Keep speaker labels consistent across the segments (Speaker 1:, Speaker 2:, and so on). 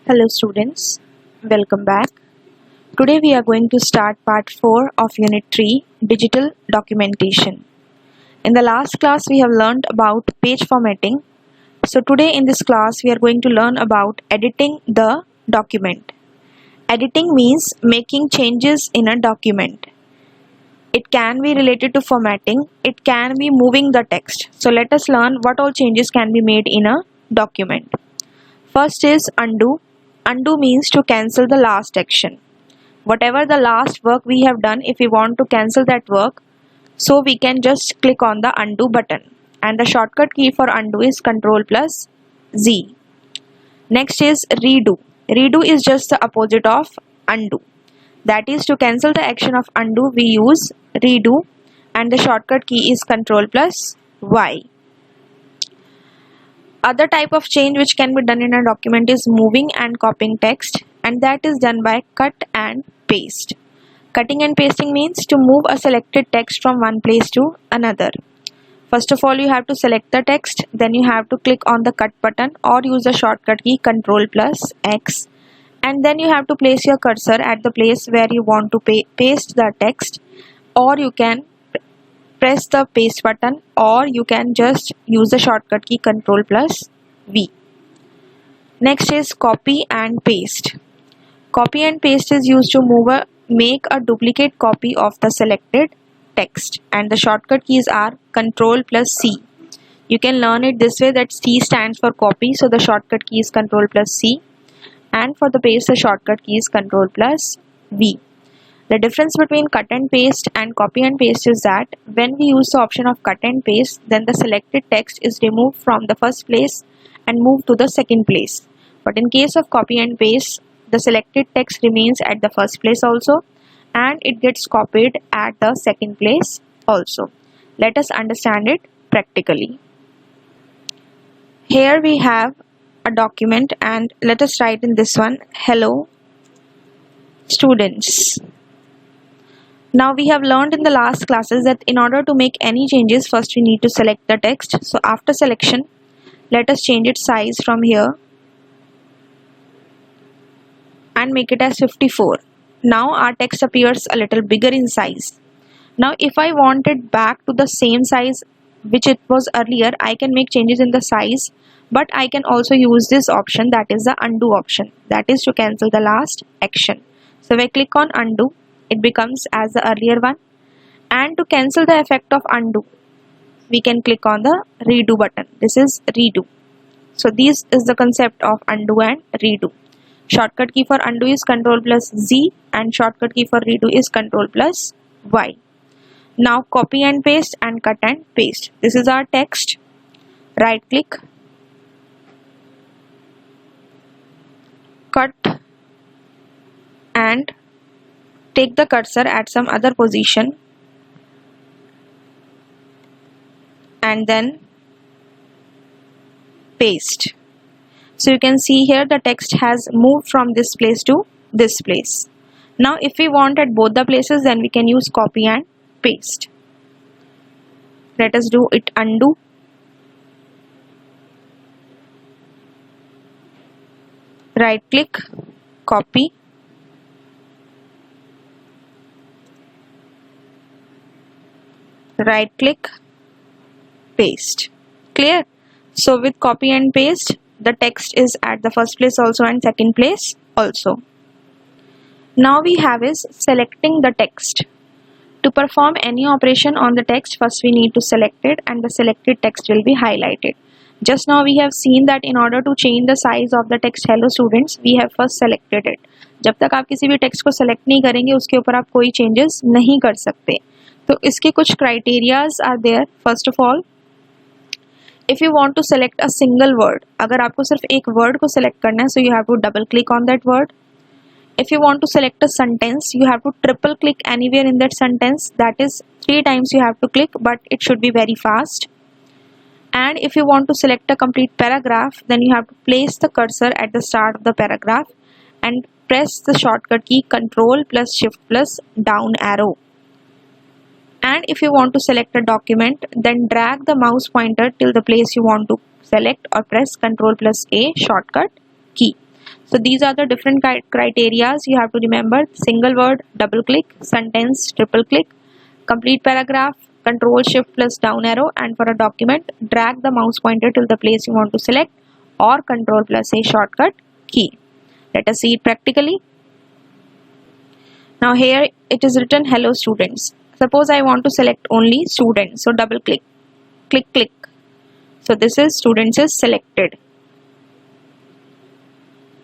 Speaker 1: Hello students, welcome back. Today we are going to start part 4 of Unit 3, Digital Documentation. In the last class we have learned about page formatting. So today in this class we are going to learn about editing the document. Editing means making changes in a document. It can be related to formatting, it can be moving the text. So let us learn what all changes can be made in a document. First is undo. Undo means to cancel the last action. Whatever the last work we have done, if we want to cancel that work, so we can just click on the undo button. And the shortcut key for undo is Ctrl plus Z. Next is redo. Redo is just the opposite of undo. That is, to cancel the action of undo, we use redo and the shortcut key is Ctrl plus Y. Other type of change which can be done in a document is moving and copying text, and that is done by cut and paste. Cutting and pasting means to move a selected text from one place to another. First of all, you have to select the text, then you have to click on the cut button or use the shortcut key Ctrl plus X, and then you have to place your cursor at the place where you want to paste the text, or you can press the paste button, or you can just use the shortcut key Ctrl plus V. Next is copy and paste. Copy and paste is used to make a duplicate copy of the selected text, and the shortcut keys are Ctrl plus C. You can learn it this way, that C stands for copy, so the shortcut key is Ctrl plus C, and for the paste the shortcut key is Ctrl plus V. The difference between cut and paste and copy and paste is that when we use the option of cut and paste, then the selected text is removed from the first place and moved to the second place. But in case of copy and paste, the selected text remains at the first place also, and it gets copied at the second place also. Let us understand it practically. Here we have a document, and let us write in this one, hello students. Now we have learned in the last classes that in order to make any changes, first we need to select the text. So after selection, let us change its size from here and make it as 54. Now our text appears a little bigger in size. Now if I want it back to the same size which it was earlier, I can make changes in the size, but I can also use this option, that is the undo option, that is to cancel the last action. So if I click on undo, it becomes as the earlier one, and to cancel the effect of undo, we can click on the redo button. This is redo. So this is the concept of undo and redo. Shortcut key for undo is Ctrl plus Z, and shortcut key for redo is Ctrl plus Y. Now copy and paste and cut and paste. This is our text. Right click, cut, and take the cursor at some other position, and then paste. So you can see here the text has moved from this place to this place. Now if we want at both the places, then we can use copy and paste. Let us do it undo. Right click, copy, right click, paste. Clear? So with copy and paste, the text is at the first place also and second place also. Now we have is selecting the text. To perform any operation on the text, first we need to select it, and the selected text will be highlighted. Just now we have seen that in order to change the size of the text hello students, we have first selected it. जब तक आप किसी भी text को select नहीं करेंगे, उसके ऊपर आप कोई चेंजेस नहीं कर सकते. तो इसके कुछ criterias are there. First of all, if you want to select a single word, अगर आपको सिर्फ एक वर्ड को सेलेक्ट करना है, so you have to double click on that word. If you want to select a sentence, you have to triple click anywhere in that sentence, that is 3 times you have to click, but it should be very fast. And if you want to select a complete paragraph, then you have to place the cursor at the start of the paragraph and press the shortcut key Ctrl plus Shift plus down arrow. And if you want to select a document, then drag the mouse pointer till the place you want to select or press Ctrl plus A shortcut key. So these are the different criterias you have to remember: single word, double click; sentence, triple click; complete paragraph, control shift plus down arrow; and for a document, drag the mouse pointer till the place you want to select, or control plus a shortcut key. Let us see it practically. Now here it is written hello students. Suppose I want to select only students, so double click, click, click. So this is students is selected.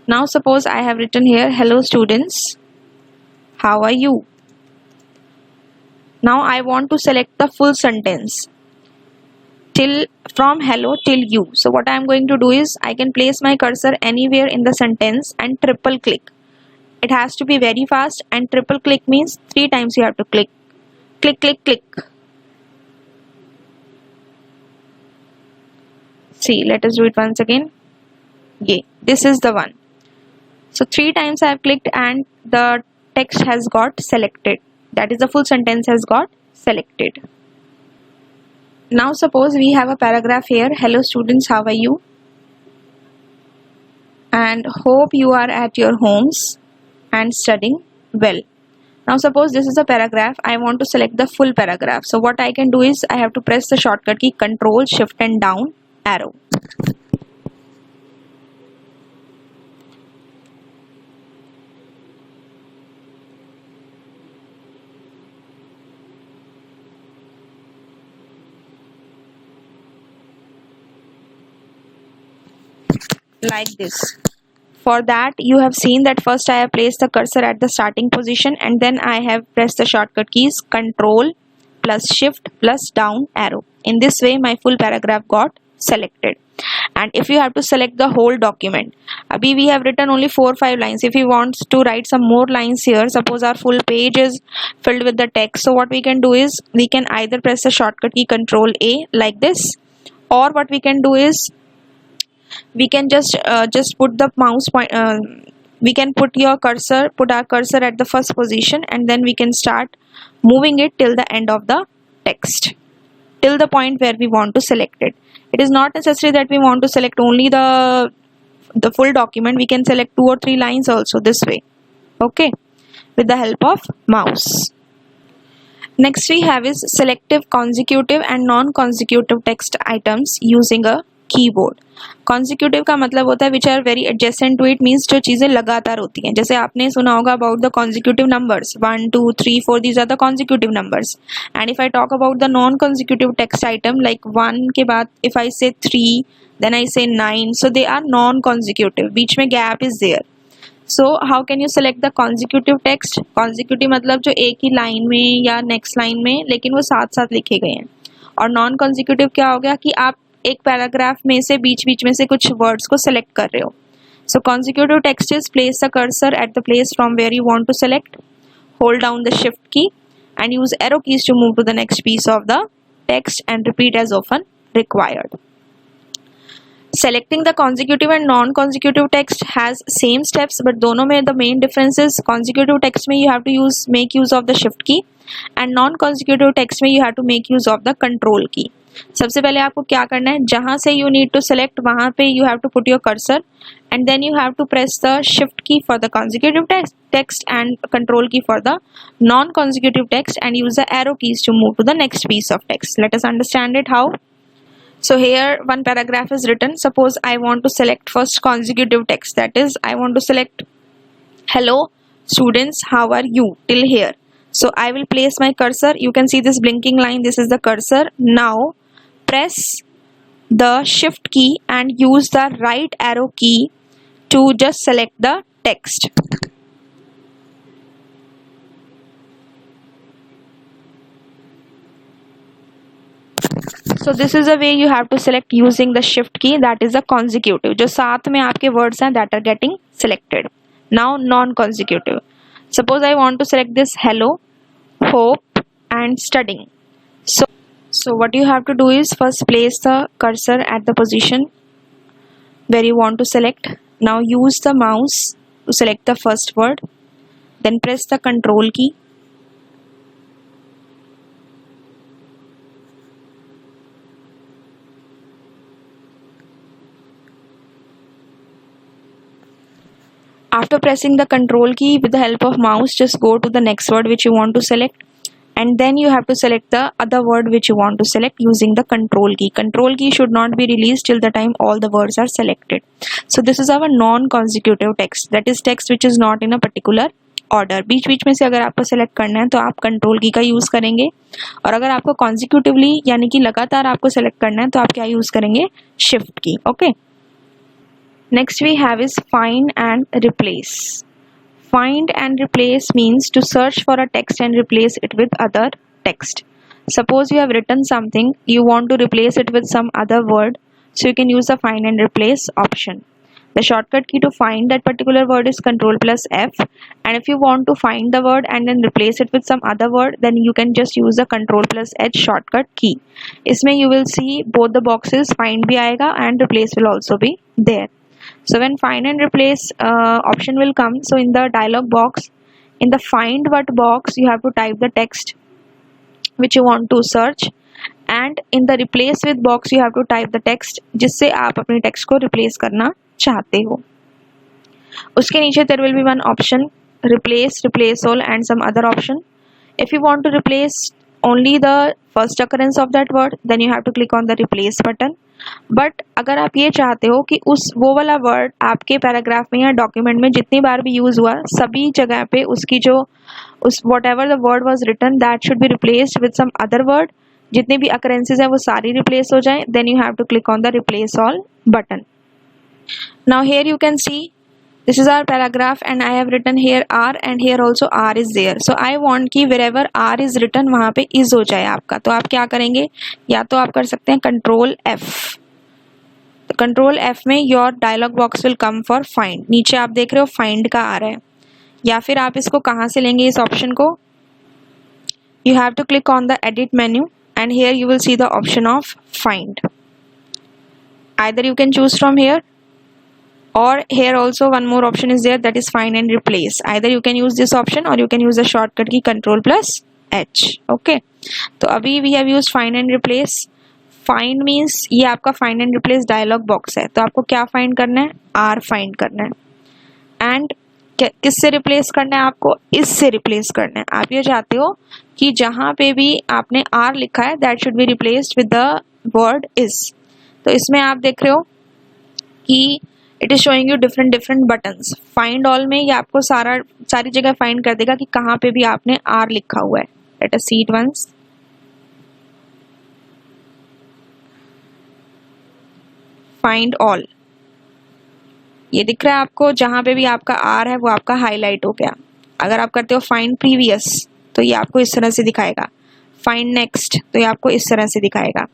Speaker 1: Now suppose I have written here hello students, how are you? Now I want to select the full sentence till from hello till you. So what I am going to do is I can place my cursor anywhere in the sentence and triple click. It has to be very fast, and triple click means 3 times you have to click. Click, click, click. See, let us do it once again. Yeah, this is the one. So 3 times I have clicked and the text has got selected. That is, the full sentence has got selected. Now suppose we have a paragraph here. Hello students, how are you? And hope you are at your homes and studying well. Now suppose this is a paragraph. I want to select the full paragraph. So what I can do is I have to press the shortcut key control shift and down arrow. Like this. For that, you have seen that first I have placed the cursor at the starting position, and then I have pressed the shortcut keys control plus shift plus down arrow. In this way my full paragraph got selected. And if you have to select the whole document, abhi we have written only 4 or 5 lines. If you want to write some more lines here, suppose our full page is filled with the text, so what we can do is we can either press the shortcut key control A like this, or what we can do is we can just put the mouse point, we can put our cursor at the first position, and then we can start moving it till the end of the text, till the point where we want to select it. It is not necessary that we want to select only the full document. We can select 2 or 3 lines also this way, okay, with the help of mouse. Next we have is selective consecutive and non-consecutive text items using a keyboard. Consecutive का मतलब होता है which are very adjacent to it, means जो चीजें लगातार होती हैं. जैसे आपने सुना होगा about the consecutive numbers 1 2 3 4, these are the consecutive numbers. And if I talk about the non consecutive text item like 1 के बाद इफ आई से 3 then I say 9, so they are non consecutive, बीच में gap is there. So how can you select the consecutive text? Consecutive मतलब जो एक ही line में या नेक्स्ट लाइन में लेकिन वो साथ साथ लिखे गए हैं. और नॉन कॉन्जिक्यूटिव क्या हो गया कि आप एक पैराग्राफ में से बीच में से कुछ वर्ड्स को सेलेक्ट कर रहे हो. So consecutive text is place the cursor at the place from where you want to select, hold down the shift key and use arrow keys to move to the next piece of the text and repeat as often required. Selecting the consecutive and non-consecutive text has same steps, but दोनों में the main difference is consecutive text में you have to make use of the shift key and non-consecutive text में you have to make use of the control key. सबसे पहले आपको क्या करना है, जहां से you need to select वहां पे you have to put your cursor and then you have to press the shift key for the consecutive text and control key for the non-consecutive text and use the arrow keys to move to the next piece of text. Let us understand it how. So here one paragraph is written. Suppose I want to select first consecutive text, that is I want to select hello students, how are you till here. So I will place my cursor. You can see this blinking line, this is the cursor. Now press the shift key and use the right arrow key to just select the text. So this is the way you have to select using the shift key, that is the consecutive. जो साथ में आपके words हैं that are getting selected. Now non-consecutive. Suppose I want to select this hello, hope and studying. So what you have to do is first place the cursor at the position where you want to select. Now use the mouse to select the first word, then press the control key. After pressing the control key with the help of mouse, just go to the next word which you want to select, and then you have to select the other word which you want to select using the control key. Control key should not be released till the time all the words are selected. So this is our non-consecutive text, that is text which is not in a particular order. बीच बीच में से अगर आपको select करना है तो आप control की का यूज करेंगे, और अगर आपको कॉन्सिक्यूटिवली यानी कि लगातार आपको सेलेक्ट करना है तो आप क्या यूज करेंगे, shift key. Okay, next we have is find and replace. Find and replace means to search for a text and replace it with other text. Suppose you have written something, you want to replace it with some other word, so you can use the find and replace option. The shortcut key to find that particular word is Ctrl plus F, and if you want to find the word and then replace it with some other word, then you can just use the Ctrl plus H shortcut key. इसमें you will see both the boxes, find भी आएगा and replace will also be there. So when find and replace option will come, so in the dialog box, in the find what box, you have to type the text which you want to search, and in the replace with box you have to type the text जिससे आप अपने text को replace करना चाहते हो. उसके नीचे there will be one option replace, replace all and some other option. If you want to replace only the first occurrence of that word, then you have to click on the replace button. But अगर आप ये चाहते हो कि वो वाला word आपके paragraph में या डॉक्यूमेंट में जितनी बार भी यूज हुआ सभी जगह पे उसकी जो whatever the word was written that should be replaced with some other word, जितनी भी अकरेंसेज है वो सारी रिप्लेस हो जाए, then you have to click on the replace all button. Now here you can see this is our paragraph and I have written here R and here also R is there. So I want कि wherever R is written वहाँ पे is हो जाए आपका. तो आप क्या करेंगे, या तो आप कर सकते हैं Control F. तो Control F में your dialog box will come for find. नीचे आप देख रहे हो find का आ रहा है, या फिर आप इसको कहाँ से लेंगे इस ऑप्शन को, you have to click on the edit menu and here you will see the option of find. Either you can choose from here, or here also one more option is there, that is find and replace. Either you can use this option or you can use the shortcut key Ctrl plus H. Okay, तो अभी we have used find and replace. Find means ये आपका find and replace dialog box है, तो आपको क्या find करना है, R find करना है. and किससे replace करना है, आपको इससे replace करना है. आप ये चाहते हो कि जहाँ पे भी आपने R लिखा है that should be replaced with the word is. तो इसमें आप देख रहे हो कि it is showing you different buttons. Find all में ये आपको सारी जगह फाइंड कर देगा कि कहाँ पे भी आपने आर लिखा हुआ है. Let us see it once. Find all ये दिख रहा है आपको, जहाँ पे भी आपका आर है वो आपका हाईलाइट हो गया. अगर आप करते हो फाइंड प्रीवियस तो ये आपको इस तरह से दिखाएगा. फाइंड नेक्स्ट तो ये आपको इस तरह से दिखाएगा.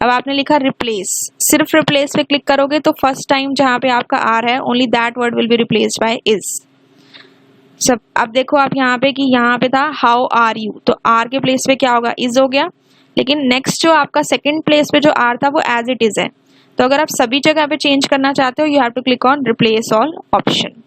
Speaker 1: अब आपने लिखा रिप्लेस, सिर्फ रिप्लेस पे क्लिक करोगे तो फर्स्ट टाइम जहाँ पे आपका आर है only that word will be replaced by is. सब अब देखो आप यहाँ पे कि यहाँ पे था हाउ आर यू, तो आर के प्लेस पे क्या होगा, इज हो गया. लेकिन नेक्स्ट जो आपका सेकंड प्लेस पे जो आर था वो एज इट इज है. तो अगर आप सभी जगह पे चेंज करना चाहते हो you have to click on replace all option.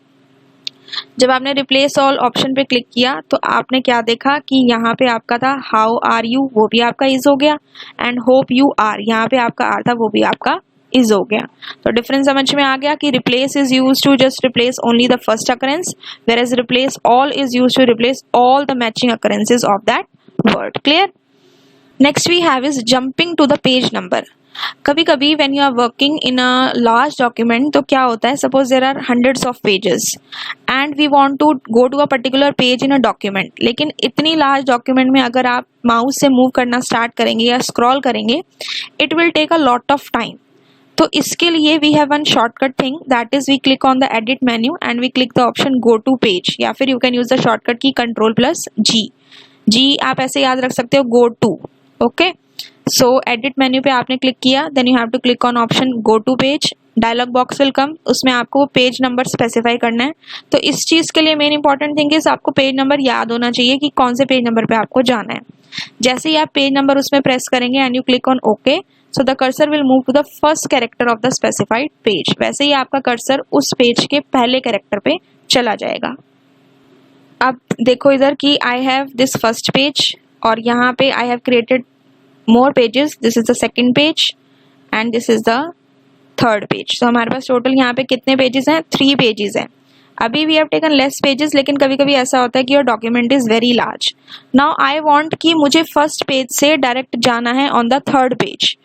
Speaker 1: जब आपने रिप्लेस ऑल ऑप्शन पे क्लिक किया तो आपने क्या देखा कि यहाँ पे आपका था हाउ आर यू, वो भी आपका इज हो गया, एंड होप यू आर, यहाँ पे आपका आर था वो भी आपका इज हो गया. तो डिफरेंस समझ में आ गया कि replace is use to just replace only the first occurrence, whereas replace all is use to replace all the matching occurrences of that word. Clear. Next we have is jumping to the page number. कभी कभी when you are working in a large document तो क्या होता है, suppose there are hundreds of pages and we want to go to a particular page in a document. लेकिन इतनी large document में अगर आप माउस से मूव करना स्टार्ट करेंगे या स्क्रॉल करेंगे it will take a lot of time. तो इसके लिए we have one shortcut thing, that is we click on the edit menu and we click the option go to page, या फिर you can use the shortcut key Ctrl plus G. आप ऐसे याद रख सकते हो go to. Okay, so edit menu पे आपने क्लिक किया, then you have to click on option go to page. Dialog box will come, उसमें आपको पेज नंबर स्पेसिफाई करना है. तो इस चीज के लिए मेन इंपॉर्टेंट थिंग इज आपको पेज नंबर याद होना चाहिए कि कौन से पेज नंबर पे आपको जाना है. जैसे ही आप पेज नंबर उसमें प्रेस करेंगे and you click on okay, so the cursor will move to the first character of the specified page. वैसे ही आपका कर्सर उस पेज के पहले कैरेक्टर पे चला जाएगा. अब देखो इधर कि I have this first page और यहाँ पे I have created more pages. This is the second page and this is the third page. तो हमारे पास टोटल यहाँ पे कितने पेजेस हैं, 3 पेजेस हैं. अभी we have taken less pages, लेकिन कभी कभी ऐसा होता है कि your document is very large. Now I want कि मुझे फर्स्ट पेज से डायरेक्ट जाना है on the third page.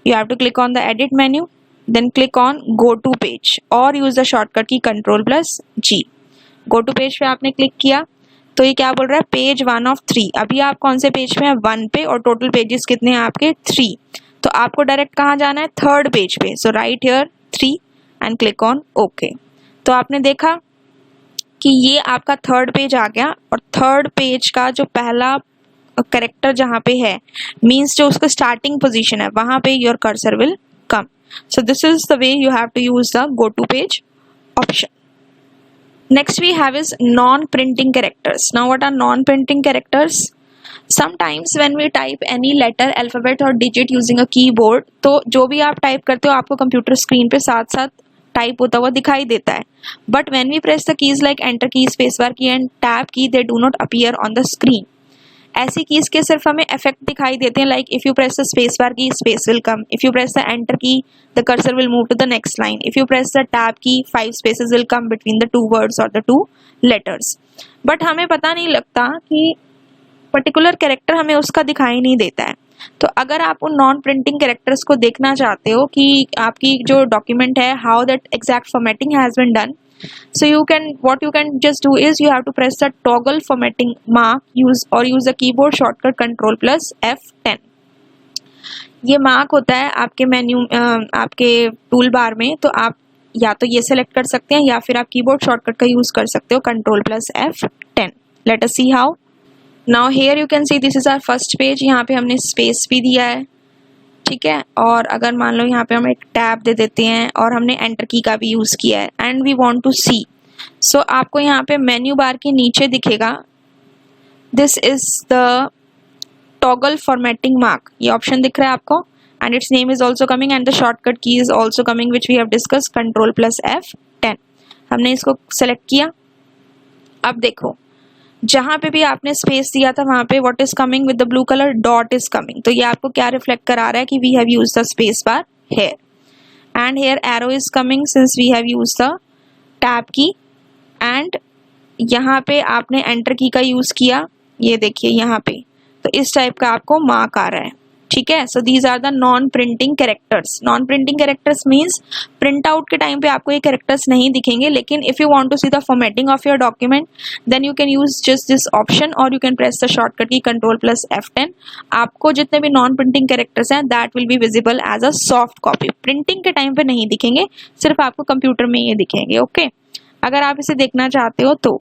Speaker 1: You have to click on the edit menu, then click on go to page और use the shortcut key Ctrl+G. Go to page पे आपने click किया तो ये क्या बोल रहा है, पेज 1 of 3. अभी आप कौन से पेज पे हैं, 1 पे, और टोटल पेजेस कितने हैं आपके, 3. तो आपको डायरेक्ट कहाँ जाना है, थर्ड पेज पे. So write here 3 and click on okay. तो आपने देखा कि ये आपका थर्ड पेज आ गया, और थर्ड पेज का जो पहला कैरेक्टर जहाँ पे है, मीन्स जो उसका स्टार्टिंग पोजीशन है, वहां पे your cursor will come. So this is the way you have to use the go to page option. Next we have is non-printing characters. Now what are non-printing characters? Sometimes when we type any letter, alphabet or digit using a keyboard, तो जो भी आप type करते हो आपको computer screen पे साथ साथ टाइप होता हुआ दिखाई देता है. But when we press the keys like enter key, space bar key and tab key, they do not appear on the screen. ऐसी कीज के सिर्फ हमें इफेक्ट दिखाई देते हैं, like if you press the space bar key, space will come. If you press the enter key, the cursor will move to the next line. If you press the tab key, 5 spaces will come between the 2 words और the 2 letters. But हमें पता नहीं लगता कि particular character हमें उसका दिखाई नहीं देता है. तो अगर आप उन नॉन प्रिंटिंग कैरेक्टर्स को देखना चाहते हो कि आपकी जो डॉक्यूमेंट है, how that exact formatting has been done, so what you can just do is you have to press the toggle formatting mark, use the keyboard shortcut Ctrl+F10. ये mark होता है आपके मेन्यू, आपके टूल बार में. तो आप या तो ये सेलेक्ट कर सकते हैं या फिर आप कीबोर्ड शॉर्टकट का यूज कर सकते हो Ctrl+F10. Let us see how. Now here you can see this is our first page. यहाँ पे हमने स्पेस भी दिया है, ठीक है. और अगर मान लो यहाँ पे हम एक टैब दे देते हैं और हमने एंटर की का भी यूज किया है, and we want to see. So आपको यहाँ पे मेन्यू बार के नीचे दिखेगा, this is the toggle formatting mark. ये ऑप्शन दिख रहा है आपको, and its name is also coming and the shortcut key is also coming which we have discussed Ctrl+F10. हमने इसको सेलेक्ट किया. अब देखो जहां पे भी आपने स्पेस दिया था वहां पे what is coming with the blue colour, dot is coming. तो ये आपको क्या रिफ्लेक्ट करा रहा है कि we have used the space bar here, and here arrow is coming since we have used the tab key, and यहाँ पे आपने एंटर की का यूज किया. ये देखिए यहाँ पे, तो इस टाइप का आपको मार्क आ रहा है, ठीक है. So these are the non printing characters. Non printing characters means print out के टाइम पे आपको ये कैरेक्टर्स नहीं दिखेंगे, लेकिन if you want to see the formatting of your document then you can use just this option, और you can press the shortcut key Ctrl+F10. आपको जितने भी नॉन प्रिंटिंग कैरेक्टर्स हैं that will be visible as a soft copy. Printing के time पे नहीं दिखेंगे, सिर्फ आपको कंप्यूटर में ये दिखेंगे, ओके. अगर आप इसे देखना चाहते हो तो.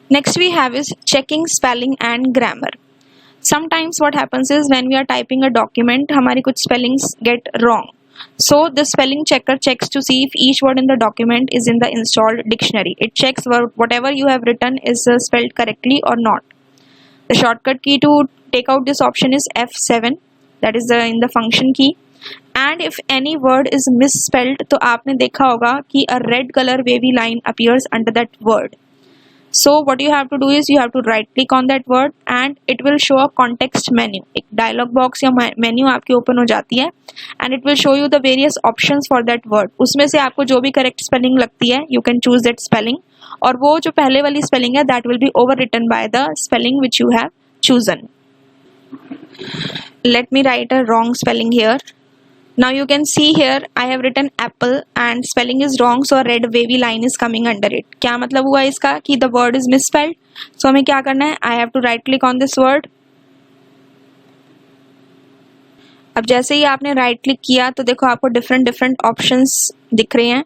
Speaker 1: Next we have is checking spelling and grammar. Sometimes what happens is when we are typing a document, हमारी कुछ spellings get wrong. So the spelling checker checks to see if each word in the document is in the installed dictionary. It checks whatever you have written is spelled correctly or not. The shortcut key to take out this option is F7. That is in the function key. And if any word is misspelled, तो आपने देखा होगा कि a red color wavy line appears under that word. So what you have to do is you have to right click on that word and it will show a context menu. एक dialog box या menu आपकी open हो जाती है and it will show you the various options for that word. उसमें से आपको जो भी correct spelling लगती है you can choose that spelling, और वो जो पहले वाली spelling है that will be overwritten by the spelling which you have chosen. Let me write a wrong spelling here. Now you can see here I have written apple and spelling is wrong, so a red wavy line is coming under it. क्या मतलब हुआ इसका कि the word is misspelled. So हमें क्या करना है, I have to right click on this word. अब जैसे ही आपने right click किया तो देखो आपको different options दिख रहे हैं.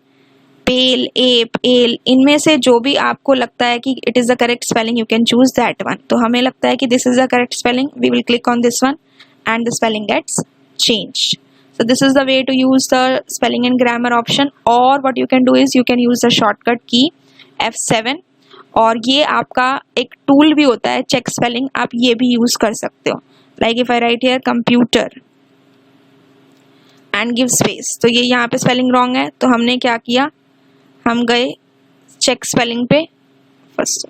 Speaker 1: pale, ape, ale, इनमें से जो भी आपको लगता है कि it is the correct spelling you can choose that one. तो हमें लगता है कि this is the correct spelling, we will click on this one and the spelling gets changed. So this is the way to use the spelling and grammar option, or what you can do is you can use the shortcut key F7, और ये आपका एक tool भी होता है check spelling, आप ये भी यूज कर सकते हो. Like if I right here computer and give space, तो ये यहाँ पे स्पेलिंग रॉन्ग है, तो हमने क्या किया, हम गए चेक स्पेलिंग पे फर्स्ट.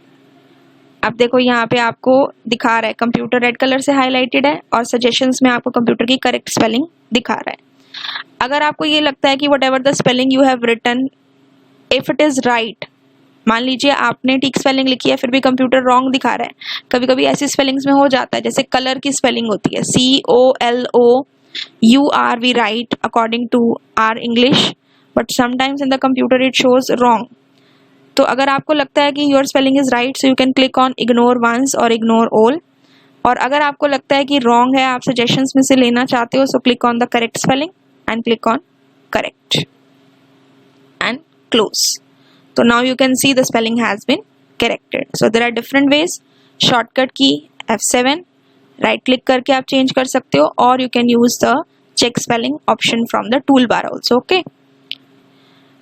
Speaker 1: अब देखो यहाँ पे आपको दिखा रहा है कंप्यूटर रेड कलर से हाईलाइटेड है, और सजेशंस में आपको कंप्यूटर की करेक्ट स्पेलिंग दिखा रहा है. अगर आपको ये लगता है कि whatever the spelling you have written, if it is right मान लीजिए आपने ठीक स्पेलिंग लिखी है फिर भी कंप्यूटर रॉन्ग दिखा रहा है। कभी कभी ऐसी स्पेलिंग्स में हो जाता है, जैसे कलर की स्पेलिंग होती है COLOUR we write according to our English, but sometimes in the computer it shows wrong. तो अगर आपको लगता है कि your spelling is right, so you can click on ignore once और इग्नोर ऑल। और अगर आपको लगता है कि रॉन्ग है, आप सजेशंस में से लेना चाहते हो, so click on the correct spelling and click on correct and close. So now you can see the spelling has been corrected. So there are different ways. Shortcut key F7, right click करके आप change कर सकते हो, और you can use the check spelling option from the toolbar also. Okay.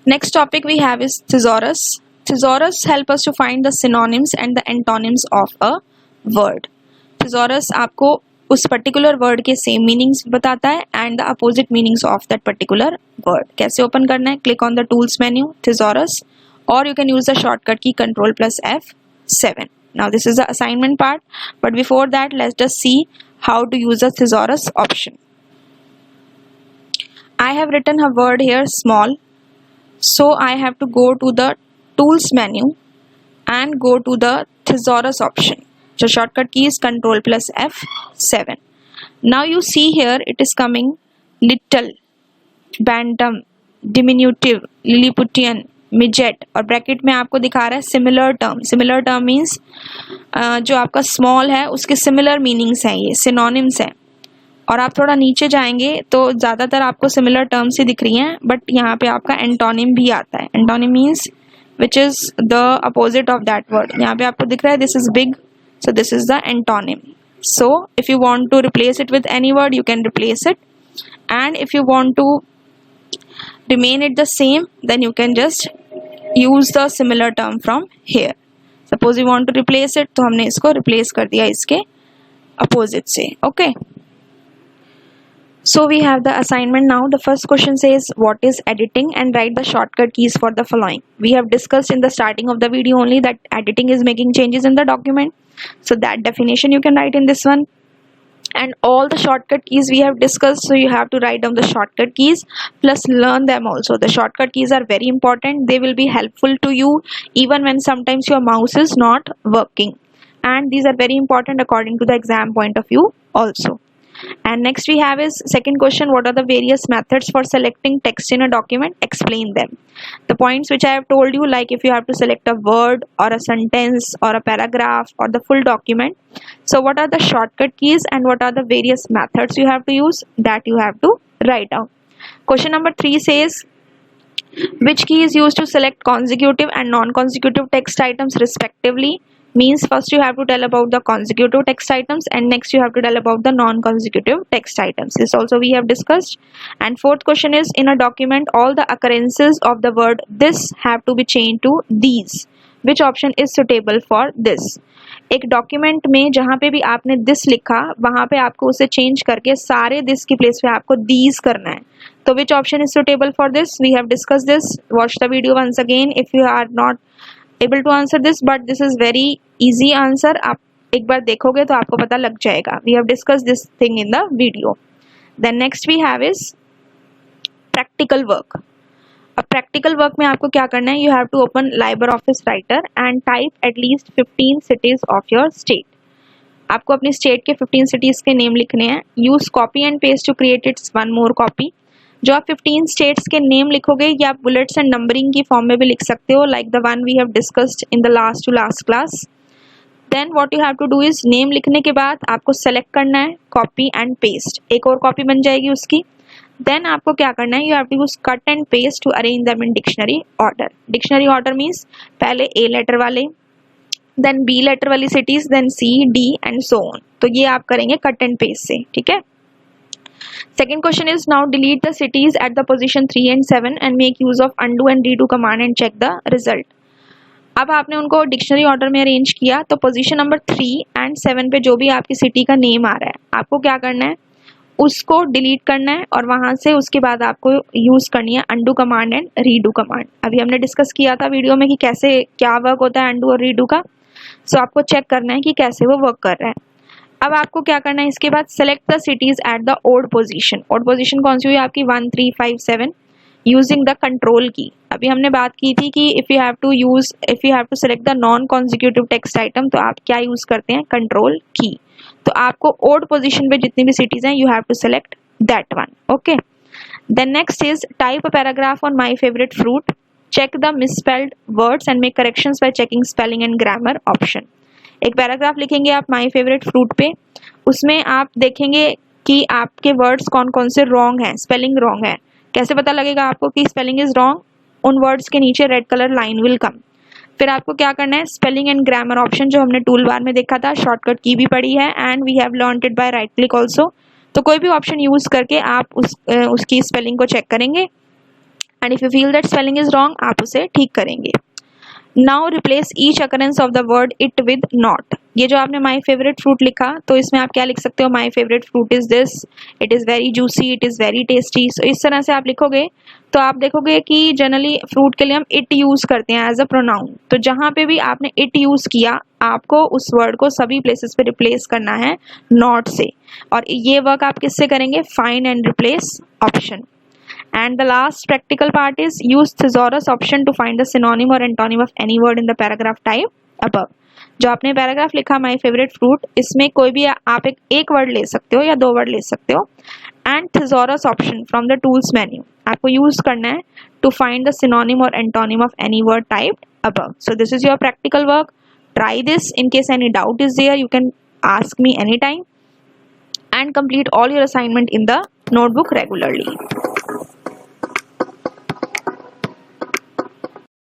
Speaker 1: Next topic we have is thesaurus. Thesaurus help us to find the synonyms and the antonyms of a word. Thesaurus आपको उस particular word के same meanings बताता है and the opposite meanings of that particular word. कैसे open करना है? Click on the tools menu, thesaurus, और you can use the shortcut key Ctrl+F7. Now this is the assignment part, but before that let's just see how to use the thesaurus option. I have written a word here small, so I have to go to the tools menu and go to the thesaurus option. So shortcut key is Ctrl+F7. Now you see here it is coming little, bantam, diminutive, Lilliputian, midget, और bracket में आपको दिखा रहा है similar term. Similar term means जो आपका small है उसके सिमिलर मीनिंग्स हैं, ये सिनोनिम्स हैं. और आप थोड़ा नीचे जाएंगे तो ज़्यादातर आपको सिमिलर टर्म्स ही दिख रही हैं, बट यहाँ पे आपका एंटोनिम भी आता है. Antonym means which is the opposite of that word. यहाँ पे आपको दिख रहा है this is big, so this is the antonym. So if you want to replace it with any word, you can replace it, and if you want to remain it the same, then you can just use the similar term from here. Suppose you want to replace it, तो हमने इसको replace कर दिया इसके opposite से. Okay, so we have the assignment now. The first question says what is editing, and write the shortcut keys for the following. We have discussed in the starting of the video only that editing is making changes in the document, so that definition you can write in this one, and all the shortcut keys we have discussed, so you have to write down the shortcut keys plus learn them also. The shortcut keys are very important. They will be helpful to you even when sometimes your mouse is not working, and these are very important according to the exam point of view also. And next we have is second question, what are the various methods for selecting text in a document? Explain them. The points which I have told you, like if you have to select a word or a sentence or a paragraph or the full document, so what are the shortcut keys and what are the various methods you have to use, that you have to write down. Question number 3 says which key is used to select consecutive and non-consecutive text items respectively? Means first you have to tell about the consecutive text items and next you have to tell about the non-consecutive text items. This also we have discussed. And fourth question is, in a document all the occurrences of the word this have to be changed to these. Which option is suitable for this? एक document में जहाँ पे भी आपने this लिखा वहाँ पे आपको उसे चेंज करके सारे दिस की प्लेस पे आपको दीज करना है. तो which option is suitable for this? We have discuss this. Watch the video once again if you are not able to answer this, but this is very easy answer. आप एक बार देखोगे तो आपको पता लग जाएगा. We have discussed this thing in the video. Then next we have is practical work. अब practical work में आपको क्या करना है? You have to open LibreOffice Writer and type at least 15 cities of your state. आपको अपनी state के 15 cities के नेम लिखने हैं. Use copy and paste to create its one more copy. जो आप 15 स्टेट्स के नेम लिखोगे या आप बुलेट्स एंड नंबरिंग की फॉर्म में भी लिख सकते हो, like the one we have discussed in the last to last class. Then what you have to do is, name लिखने के बाद आपको सेलेक्ट करना है कॉपी एंड पेस्ट. एक और कॉपी बन जाएगी उसकी. देन आपको क्या करना है? You have to use cut and paste to arrange them in dictionary order. Dictionary order means पहले ए लेटर वाले, देन बी लेटर वाली cities, then C, D and so on. तो ये आप करेंगे कट एंड पेस्ट से. ठीक है. Second question is, now delete the cities at the position 3 and 7 and make use of undo and redo command and check the result. अब आपने उनको डिक्शनरी ऑर्डर में अरेंज किया तो पोजीशन नंबर 3 and 7 पे जो भी आपकी सिटी का नेम आ रहा है आपको क्या करना है? उसको डिलीट करना है और वहाँ से उसके बाद आपको यूज़ करनी है undo command and redo command. अभी हमने डिस्कस किया था वीडियो में कि कैसे क्या वर्क होता है undo और रीडू का. सो आपको चेक करना है कि कैसे वो वर्क कर रहा है. अब आपको क्या करना है? इसके बाद select the cities at the odd position. Odd position कौन सी हुई आपकी? 1, 3, 5, 7. यूजिंग द कंट्रोल की। अभी हमने बात की थी कि if you have to select the non consecutive text item, तो आप क्या यूज़ करते हैं, कंट्रोल की। तो आपको ओड पोजीशन पे जितनी भी सिटीज हैं you have to select that one. Okay, then next is type a paragraph on my favourite fruit, check the misspelled words and make corrections by checking spelling and grammar option. एक paragraph लिखेंगे आप माई favourite fruit पे, उसमें आप देखेंगे कि आपके words कौन कौन से रॉन्ग हैं, स्पेलिंग रॉन्ग है। कैसे पता लगेगा आपको कि स्पेलिंग इज रॉन्ग? उन वर्ड्स के नीचे red colour line will come. फिर आपको क्या करना है, स्पेलिंग एंड ग्रामर ऑप्शन जो हमने टूल बार में देखा था, शॉर्टकट की भी पड़ी है and we have learned it by right click also. तो कोई भी ऑप्शन यूज करके आप उसकी स्पेलिंग को चेक करेंगे and if you feel that spelling is wrong आप उसे ठीक करेंगे। Now replace each occurrence of the word it with not. ये जो आपने माई फेवरेट फ्रूट लिखा, तो इसमें आप क्या लिख सकते हो, my favourite fruit is this, it is very juicy, it is very tasty. So इस तरह से आप लिखोगे तो आप देखोगे कि जनरली फ्रूट के लिए हम इट यूज़ करते हैं एज अ प्रोनाउन। तो जहाँ पे भी आपने इट यूज़ किया, आपको उस वर्ड को सभी प्लेसेस पे रिप्लेस करना है नॉट से। और ये वर्क आप किससे करेंगे, find and replace option. And the last practical part is use thesaurus option to find the synonym or antonym of any word in the paragraph type above। जो आपने पैराग्राफ लिखा माई फेवरेट फ्रूट, इसमें कोई भी आप एक वर्ड ले सकते हो या 2 वर्ड ले सकते हो। And thesaurus option from the tools menu आपको यूज करना है to find the synonym or antonym of any word typed above। So this is your practical work. Try this. In case any doubt is there, you can ask me anytime and complete all your assignment in the notebook regularly.